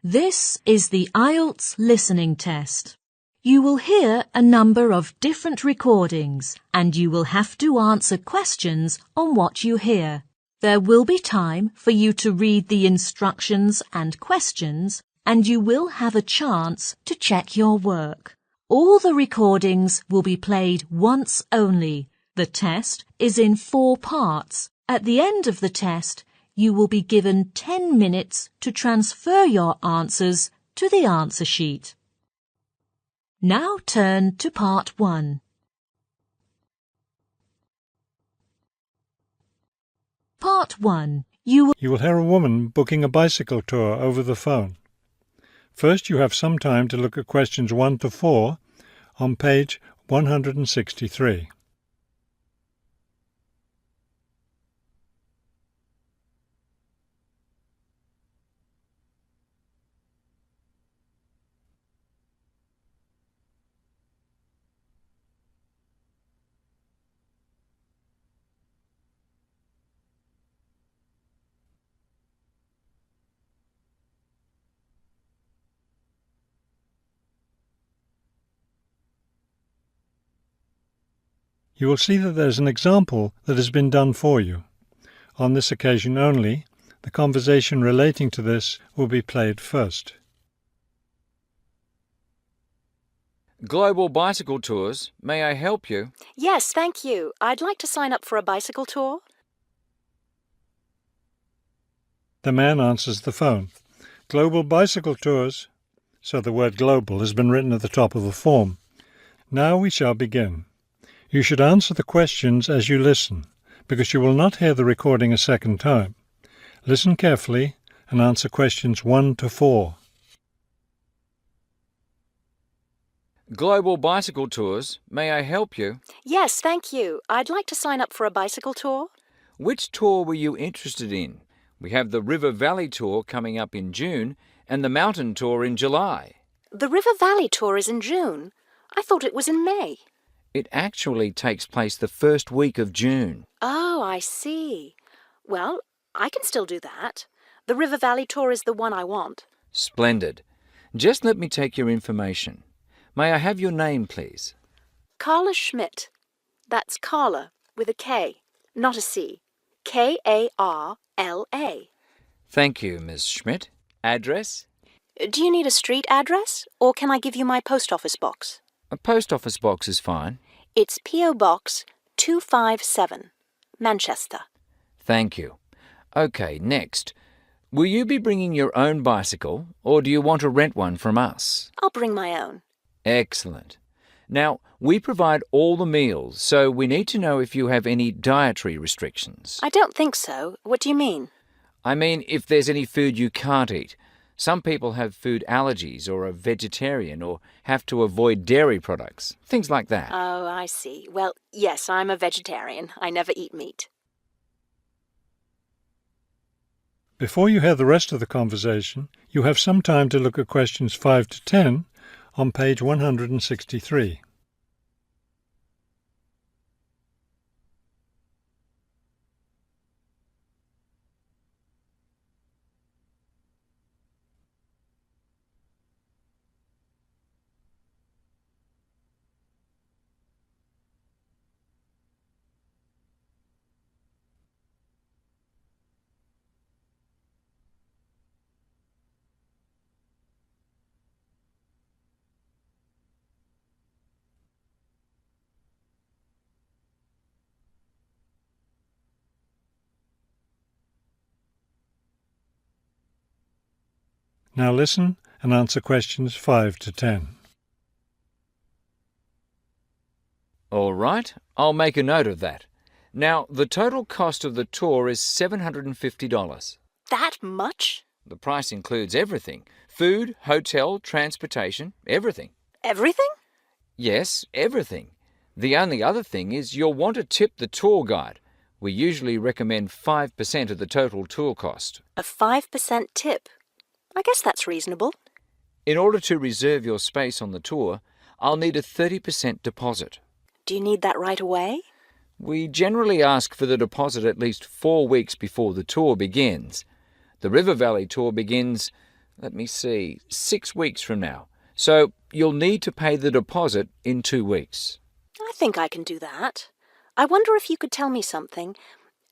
This is the IELTS listening test. You will hear a number of different recordings and you will have to answer questions on what you hear. There will be time for you to read the instructions and questions and you will have a chance to check your work. All the recordings will be played once only. The test is in 4 parts. At the end of the test, you will be given 10 minutes to transfer your answers to the answer sheet. Now turn to part 1. Part 1. You will hear a woman booking a bicycle tour over the phone. First, you have some time to look at questions 1 to 4 on page 163. You will see that there is an example that has been done for you. On this occasion only, the conversation relating to this will be played first. Global Bicycle Tours, may I help you? Yes, thank you. I'd like to sign up for a bicycle tour. The man answers the phone. Global Bicycle Tours. So the word global has been written at the top of the form. Now we shall begin. You should answer the questions as you listen, because you will not hear the recording a second time. Listen carefully and answer questions 1 to 4. Global Bicycle Tours, may I help you? Yes, thank you. I'd like to sign up for a bicycle tour. Which tour were you interested in? We have the River Valley Tour coming up in June and the Mountain Tour in July. The River Valley Tour is in June. I thought it was in May. It actually takes place the first week of June. Oh, I see. Well, I can still do that. The River Valley Tour is the one I want. Splendid. Just let me take your information. May I have your name, please? Carla Schmidt. That's Carla with a K, not a C. Karla. Thank you, Ms. Schmidt. Address? Do you need a street address, or can I give you my post office box? A post office box is fine. It's P.O. Box 257, Manchester. Thank you. OK, next. Will you be bringing your own bicycle, or do you want to rent one from us? I'll bring my own. Excellent. Now, we provide all the meals, so we need to know if you have any dietary restrictions. I don't think so. What do you mean? I mean, if there's any food you can't eat. Some people have food allergies or are vegetarian or have to avoid dairy products, things like that. Oh, I see. Well, yes, I'm a vegetarian. I never eat meat. Before you hear the rest of the conversation, you have some time to look at questions 5 to 10 on page 163. Now listen and answer questions 5 to 10. All right, I'll make a note of that. Now, the total cost of the tour is $750. That much? The price includes everything. Food, hotel, transportation, everything. Everything? Yes, everything. The only other thing is you'll want to tip the tour guide. We usually recommend 5% of the total tour cost. A 5% tip. I guess that's reasonable. In order to reserve your space on the tour, I'll need a 30% deposit. Do you need that right away? We generally ask for the deposit at least 4 weeks before the tour begins. The River Valley Tour begins let me see, 6 weeks from now. So you'll need to pay the deposit in 2 weeks. I think I can do that. I wonder if you could tell me something.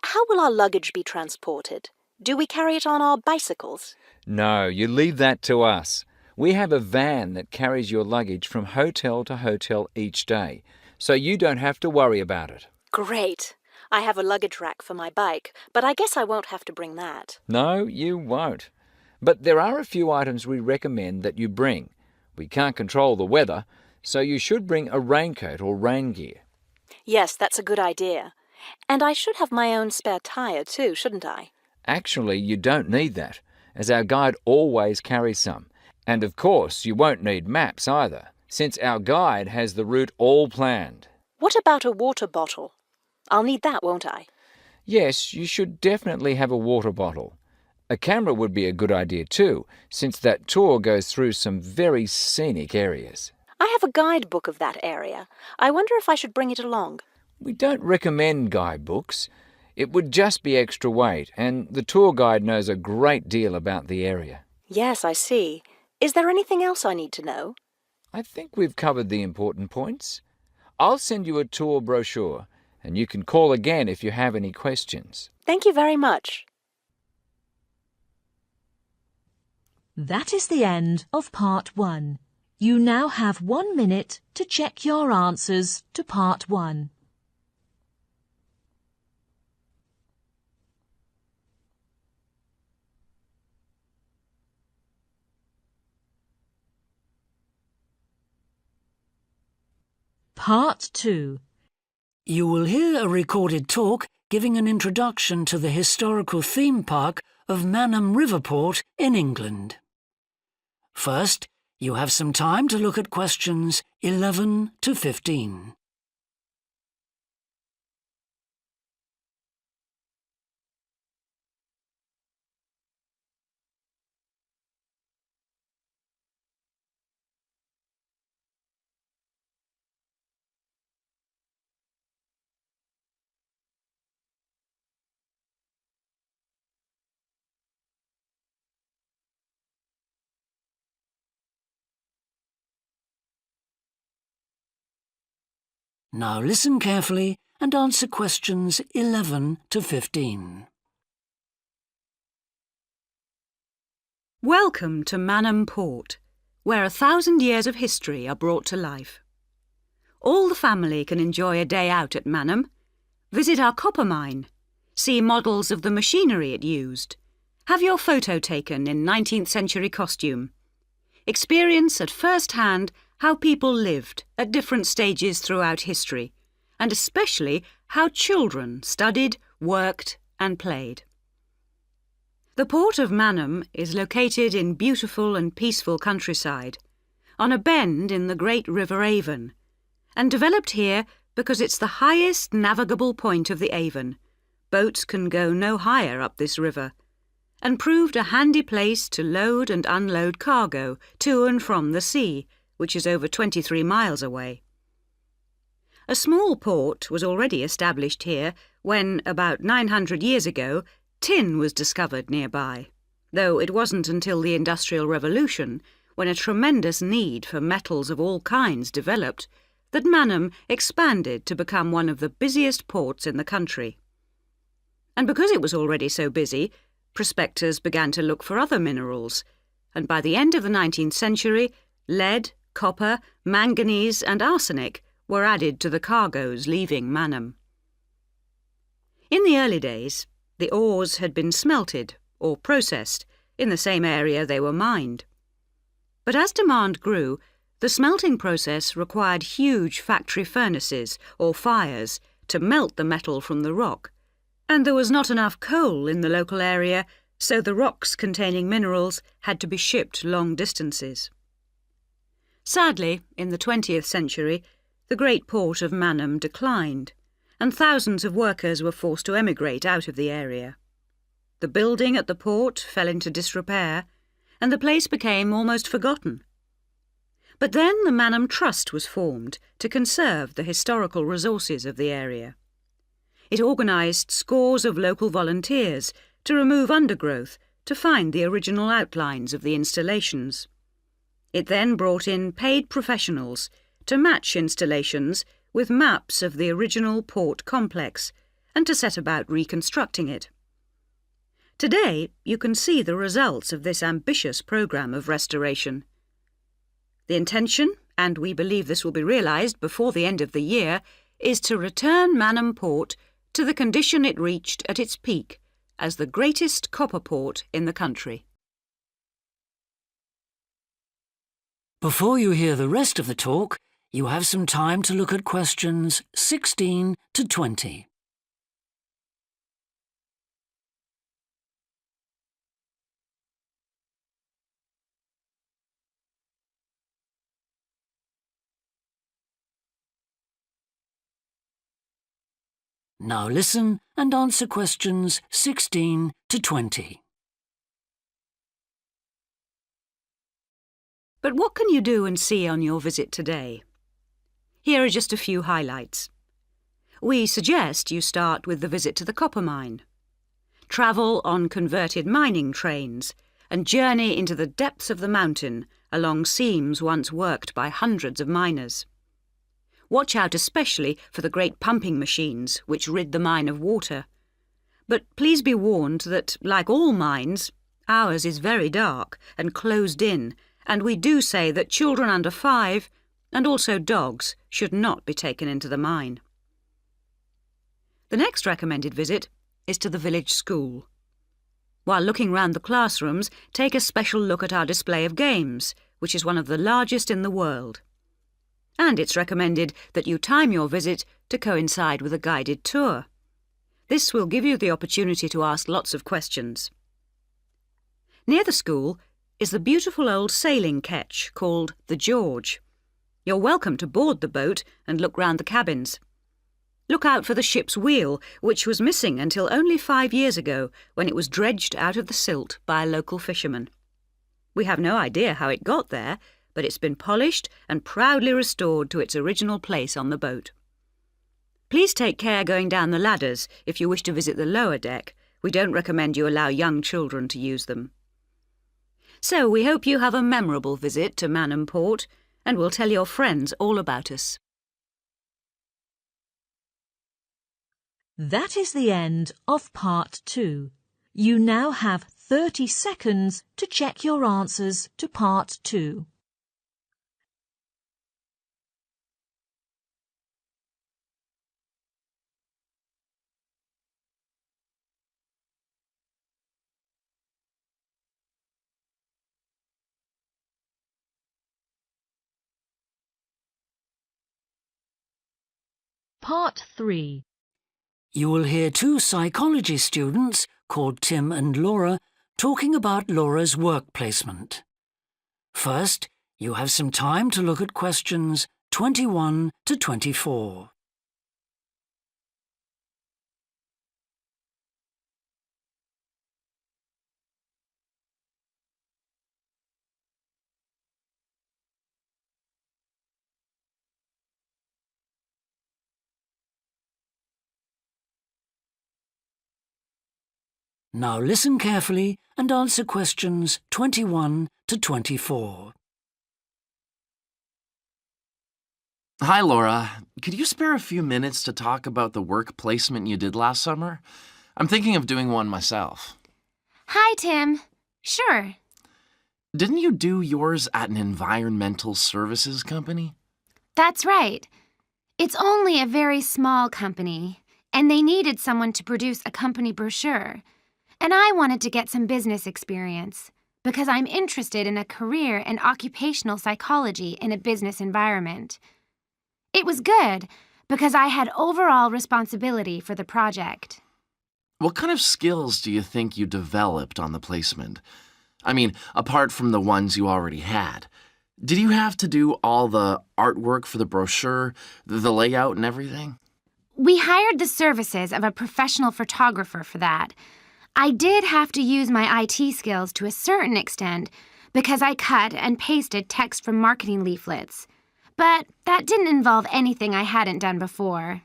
How will our luggage be transported? Do we carry it on our bicycles? No, you leave that to us. We have a van that carries your luggage from hotel to hotel each day, so you don't have to worry about it. Great. I have a luggage rack for my bike, but I guess I won't have to bring that. No, you won't. But there are a few items we recommend that you bring. We can't control the weather, so you should bring a raincoat or rain gear. Yes, that's a good idea. And I should have my own spare tyre too, shouldn't I? Actually, you don't need that, as our guide always carries some. And of course, you won't need maps either, since our guide has the route all planned. What about a water bottle? I'll need that, won't I? Yes, you should definitely have a water bottle. A camera would be a good idea too, since that tour goes through some very scenic areas. I have a guidebook of that area. I wonder if I should bring it along. We don't recommend guidebooks. It would just be extra weight, and the tour guide knows a great deal about the area. Yes, I see. Is there anything else I need to know? I think we've covered the important points. I'll send you a tour brochure, and you can call again if you have any questions. Thank you very much. That is the end of Part 1. You now have 1 minute to check your answers to Part 1. Part 2. You will hear a recorded talk giving an introduction to the historical theme park of Manham Riverport in England. First, you have some time to look at questions 11 to 15. Now listen carefully and answer questions 11 to 15. Welcome to Manham Port, where 1,000 years of history are brought to life. All the family can enjoy a day out at Manham, visit our copper mine, see models of the machinery it used, have your photo taken in 19th century costume, experience at first hand how people lived at different stages throughout history, and especially how children studied, worked and played. The port of Manham is located in beautiful and peaceful countryside, on a bend in the great River Avon, and developed here because it's the highest navigable point of the Avon. Boats can go no higher up this river, and proved a handy place to load and unload cargo to and from the sea, which is over 23 miles away. A small port was already established here when, about 900 years ago, tin was discovered nearby, though it wasn't until the Industrial Revolution, when a tremendous need for metals of all kinds developed, that Manham expanded to become one of the busiest ports in the country. And because it was already so busy, prospectors began to look for other minerals, and by the end of the 19th century, lead, copper, manganese and arsenic were added to the cargoes leaving Manham. In the early days, the ores had been smelted or processed in the same area they were mined. But as demand grew, the smelting process required huge factory furnaces or fires to melt the metal from the rock, and there was not enough coal in the local area, so the rocks containing minerals had to be shipped long distances. Sadly, in the 20th century, the great port of Manham declined, and thousands of workers were forced to emigrate out of the area. The building at the port fell into disrepair, and the place became almost forgotten. But then the Manham Trust was formed to conserve the historical resources of the area. It organised scores of local volunteers to remove undergrowth, to find the original outlines of the installations. It then brought in paid professionals to match installations with maps of the original port complex and to set about reconstructing it. Today, you can see the results of this ambitious programme of restoration. The intention, and we believe this will be realised before the end of the year, is to return Manham Port to the condition it reached at its peak as the greatest copper port in the country. Before you hear the rest of the talk, you have some time to look at questions 16 to 20. Now listen and answer questions 16 to 20. But what can you do and see on your visit today? Here are just a few highlights. We suggest you start with the visit to the copper mine. Travel on converted mining trains and journey into the depths of the mountain along seams once worked by hundreds of miners. Watch out especially for the great pumping machines which rid the mine of water. But please be warned that, like all mines, ours is very dark and closed in, and we do say that children under 5 and also dogs should not be taken into the mine. The next recommended visit is to the village school. While looking round the classrooms, take a special look at our display of games, which is one of the largest in the world. And it's recommended that you time your visit to coincide with a guided tour. This will give you the opportunity to ask lots of questions. Near the school is the beautiful old sailing ketch called the George. You're welcome to board the boat and look round the cabins. Look out for the ship's wheel, which was missing until only 5 years ago when it was dredged out of the silt by a local fisherman. We have no idea how it got there, but it's been polished and proudly restored to its original place on the boat. Please take care going down the ladders if you wish to visit the lower deck. We don't recommend you allow young children to use them. So we hope you have a memorable visit to Manham Port, and will tell your friends all about us. That is the end of Part 2. You now have 30 seconds to check your answers to Part 2. Part 3. You will hear 2 psychology students called Tim and Laura talking about Laura's work placement. First, you have some time to look at questions 21 to 24. Now listen carefully and answer questions 21 to 24. Hi, Laura. Could you spare a few minutes to talk about the work placement you did last summer? I'm thinking of doing one myself. Hi, Tim. Sure. Didn't you do yours at an environmental services company? That's right. It's only a very small company, and they needed someone to produce a company brochure. And I wanted to get some business experience because I'm interested in a career in occupational psychology in a business environment. It was good because I had overall responsibility for the project. What kind of skills do you think you developed on the placement? I mean, apart from the ones you already had. Did you have to do all the artwork for the brochure, the layout and everything? We hired the services of a professional photographer for that. I did have to use my IT skills to a certain extent because I cut and pasted text from marketing leaflets. But that didn't involve anything I hadn't done before.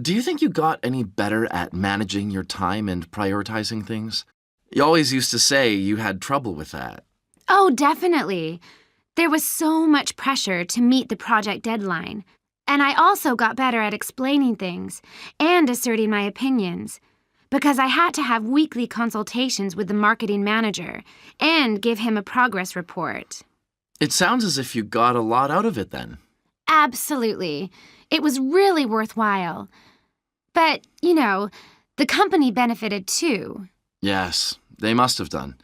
Do you think you got any better at managing your time and prioritizing things? You always used to say you had trouble with that. Oh, definitely. There was so much pressure to meet the project deadline. And I also got better at explaining things and asserting my opinions, because I had to have weekly consultations with the marketing manager and give him a progress report. It sounds as if you got a lot out of it then. Absolutely. It was really worthwhile. But, the company benefited too. Yes, they must have done.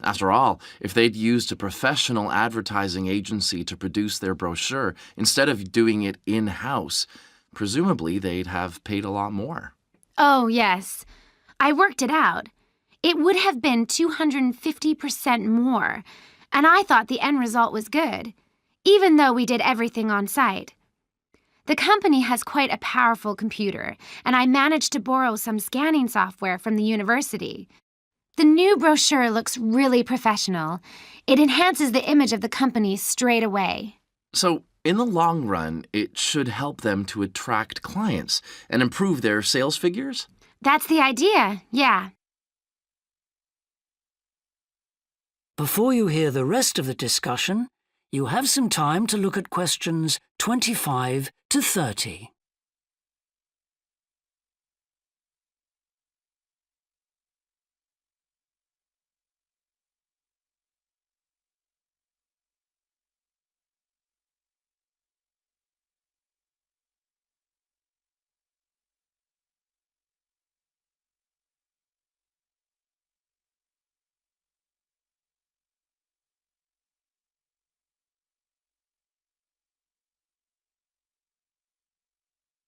After all, if they'd used a professional advertising agency to produce their brochure instead of doing it in-house, presumably they'd have paid a lot more. Oh, yes. I worked it out. It would have been 250% more, and I thought the end result was good, even though we did everything on site. The company has quite a powerful computer, and I managed to borrow some scanning software from the university. The new brochure looks really professional. It enhances the image of the company straight away. So, in the long run, it should help them to attract clients and improve their sales figures? That's the idea, yeah. Before you hear the rest of the discussion, you have some time to look at questions 25 to 30.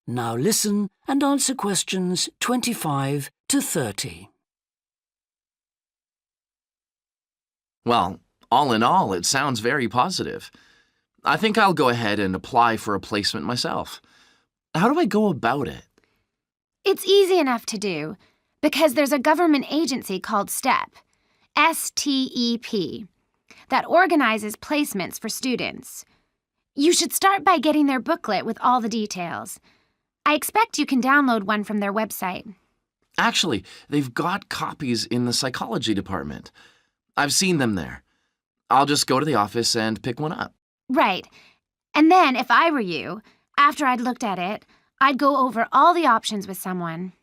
Now listen and answer questions 25 to 30. Well, all in all, it sounds very positive. I think I'll go ahead and apply for a placement myself. How do I go about it? It's easy enough to do, because there's a government agency called STEP, S-T-E-P, that organizes placements for students. You should start by getting their booklet with all the details. I expect you can download one from their website. Actually, they've got copies in the psychology department. I've seen them there. I'll just go to the office and pick one up. Right. And then, if I were you, after I'd looked at it, I'd go over all the options with someone.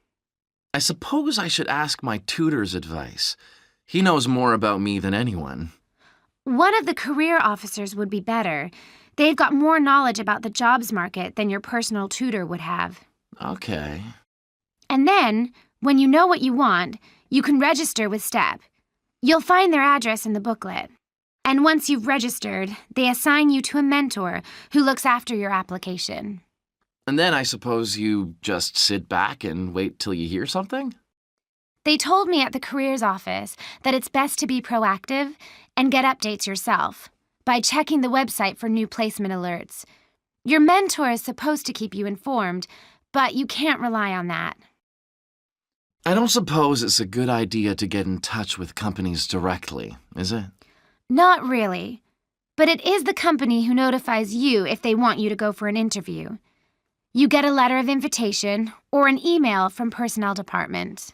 I suppose I should ask my tutor's advice. He knows more about me than anyone. One of the career officers would be better. They've got more knowledge about the jobs market than your personal tutor would have. Okay. And then, when you know what you want, you can register with STEP. You'll find their address in the booklet. And once you've registered, they assign you to a mentor who looks after your application. And then I suppose you just sit back and wait till you hear something? They told me at the careers office that it's best to be proactive and get updates yourself by checking the website for new placement alerts. Your mentor is supposed to keep you informed, but you can't rely on that. I don't suppose it's a good idea to get in touch with companies directly, is it? Not really. But it is the company who notifies you if they want you to go for an interview. You get a letter of invitation or an email from personnel department.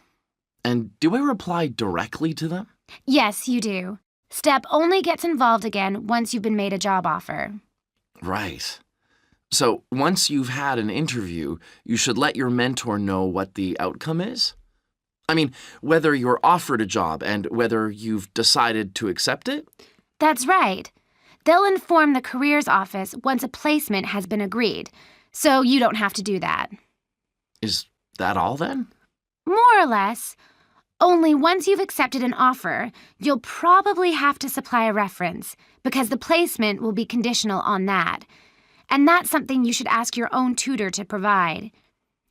And do I reply directly to them? Yes, you do. STEP only gets involved again once you've been made a job offer. Right. So once you've had an interview, you should let your mentor know what the outcome is? I mean, whether you're offered a job and whether you've decided to accept it? That's right. They'll inform the careers office once a placement has been agreed, so you don't have to do that. Is that all then? More or less. Only once you've accepted an offer, you'll probably have to supply a reference, because the placement will be conditional on that. And that's something you should ask your own tutor to provide.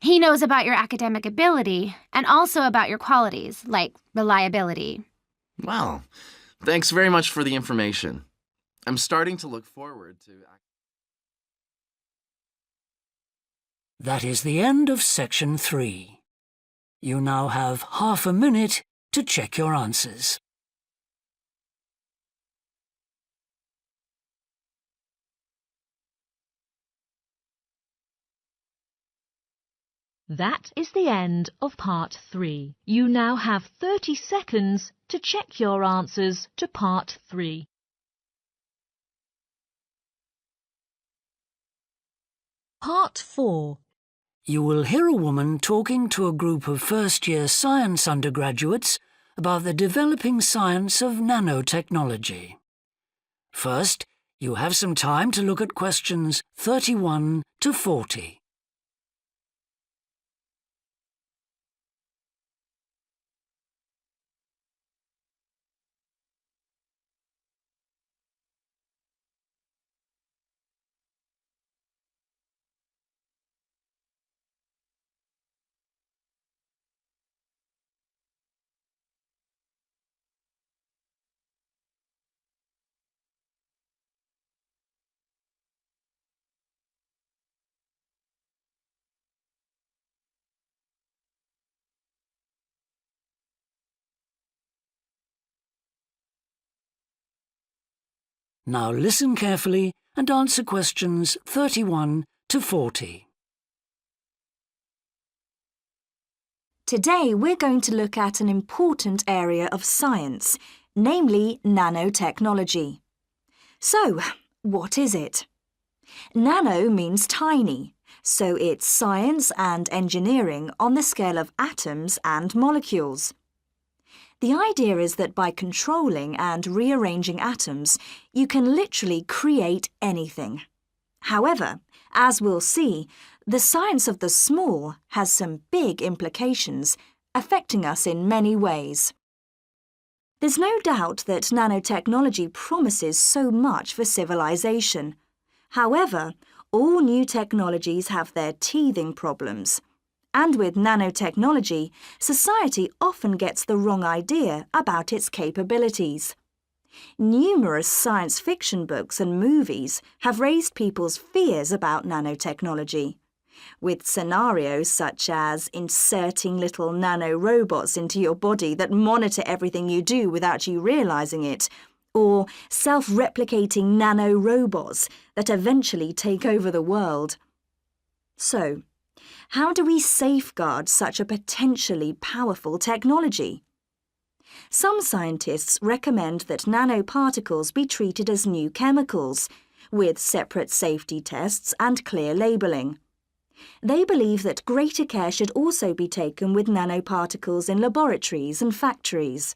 He knows about your academic ability and also about your qualities, like reliability. Well, thanks very much for the information. I'm starting to look forward to... That is the end of section 3. You now have half a minute to check your answers. That is the end of part 3. You now have 30 seconds to check your answers to part 3. Part 4. You will hear a woman talking to a group of first-year science undergraduates about the developing science of nanotechnology. First, you have some time to look at questions 31 to 40. Now listen carefully and answer questions 31 to 40. Today we're going to look at an important area of science, namely nanotechnology. So, what is it? Nano means tiny, so it's science and engineering on the scale of atoms and molecules. The idea is that by controlling and rearranging atoms, you can literally create anything. However, as we'll see, the science of the small has some big implications, affecting us in many ways. There's no doubt that nanotechnology promises so much for civilization. However, all new technologies have their teething problems. And with nanotechnology, society often gets the wrong idea about its capabilities. Numerous science fiction books and movies have raised people's fears about nanotechnology, with scenarios such as inserting little nanorobots into your body that monitor everything you do without you realizing it, or self-replicating nanorobots that eventually take over the world. So, how do we safeguard such a potentially powerful technology? Some scientists recommend that nanoparticles be treated as new chemicals, with separate safety tests and clear labelling. They believe that greater care should also be taken with nanoparticles in laboratories and factories.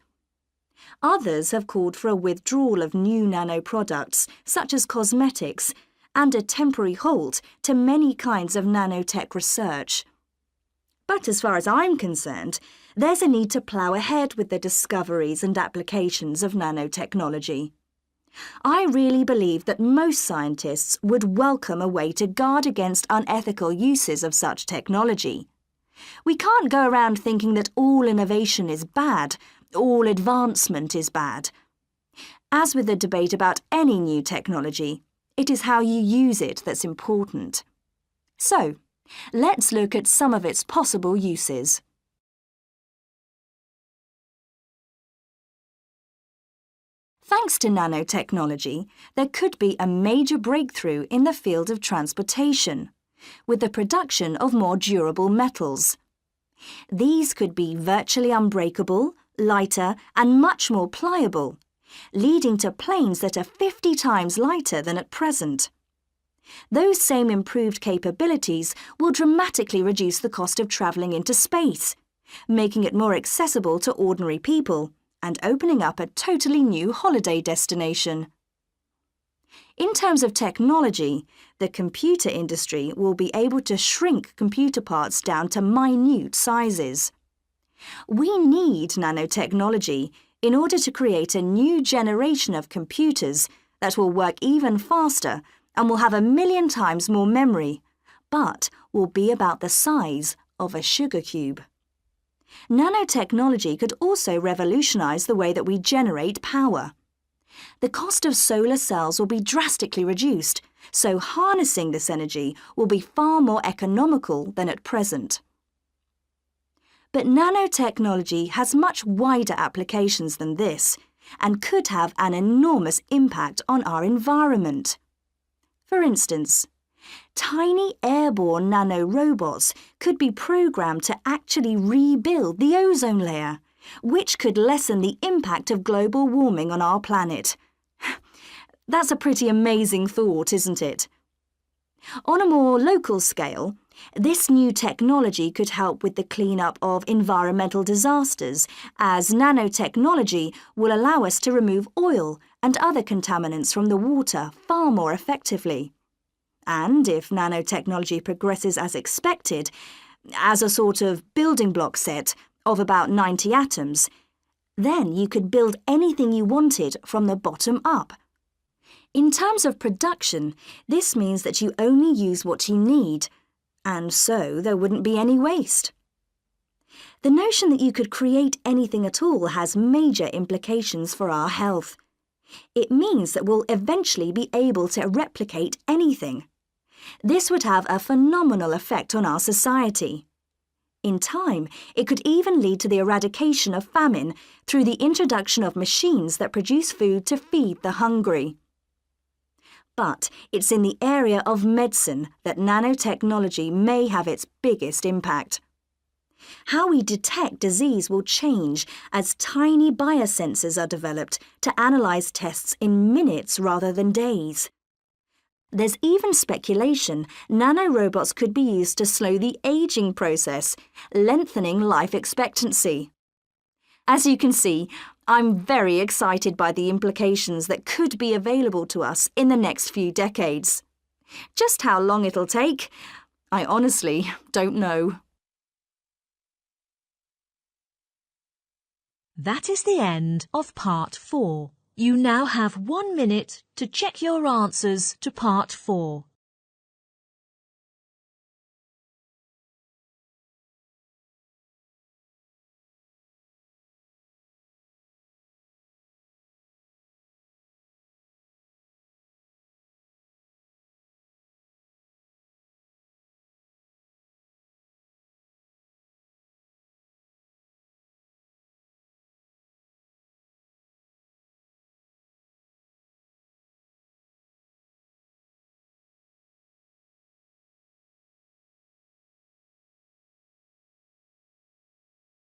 Others have called for a withdrawal of new nanoproducts, such as cosmetics, and a temporary halt to many kinds of nanotech research. But as far as I'm concerned, there's a need to plough ahead with the discoveries and applications of nanotechnology. I really believe that most scientists would welcome a way to guard against unethical uses of such technology. We can't go around thinking that all innovation is bad, all advancement is bad. As with the debate about any new technology, it is how you use it that's important. So, let's look at some of its possible uses. Thanks to nanotechnology, there could be a major breakthrough in the field of transportation, with the production of more durable metals. These could be virtually unbreakable, lighter, and much more pliable, leading to planes that are 50 times lighter than at present. Those same improved capabilities will dramatically reduce the cost of travelling into space, making it more accessible to ordinary people and opening up a totally new holiday destination. In terms of technology, the computer industry will be able to shrink computer parts down to minute sizes. We need nanotechnology in order to create a new generation of computers that will work even faster and will have 1,000,000 times more memory, but will be about the size of a sugar cube. Nanotechnology could also revolutionize the way that we generate power. The cost of solar cells will be drastically reduced, so harnessing this energy will be far more economical than at present. But nanotechnology has much wider applications than this and could have an enormous impact on our environment. For instance, Tiny airborne nanorobots could be programmed to actually rebuild the ozone layer, which could lessen the impact of global warming on our planet. That's a pretty amazing thought, isn't it? On a more local scale, this new technology could help with the cleanup of environmental disasters, as nanotechnology will allow us to remove oil and other contaminants from the water far more effectively. And if nanotechnology progresses as expected, as a sort of building block set of about 90 atoms, then you could build anything you wanted from the bottom up. In terms of production, this means that you only use what you need, and so there wouldn't be any waste. The notion that you could create anything at all has major implications for our health. It means that we'll eventually be able to replicate anything. This would have a phenomenal effect on our society. In time, it could even lead to the eradication of famine through the introduction of machines that produce food to feed the hungry. But it's in the area of medicine that nanotechnology may have its biggest impact. How we detect disease will change as tiny biosensors are developed to analyze tests in minutes rather than days. There's even speculation nanorobots could be used to slow the aging process, lengthening life expectancy. As you can see, I'm very excited by the implications that could be available to us in the next few decades. Just how long it'll take, I honestly don't know. That is the end of Part 4. You now have 1 minute to check your answers to Part 4.